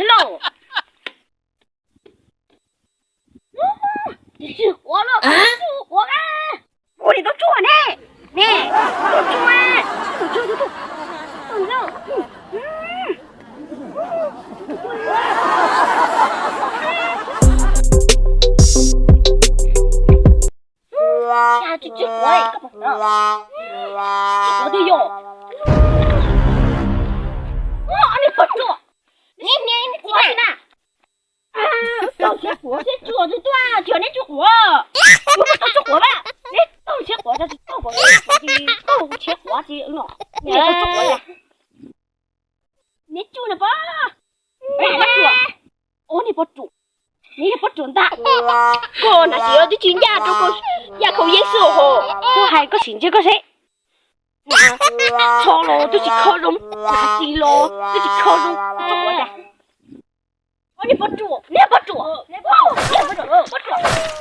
喽。这是活了，复活啊！我里头做呢，呢，我做啊，我做，下去就活一个朋友，活的哟。你不做，你活去哪？到些活些做着多，叫你去活，有个都去活吧。你到些活着是到活的，到些活的喏，你都去活呀？你做了吧？你不做，哦你不做，你也不准的。哥那是有啲專家做個一口煙燒河，就係個前朝個死。錯咯，都是靠攏，那是咯，都是靠攏，做我呀。你不做，你不做，你不做，不做。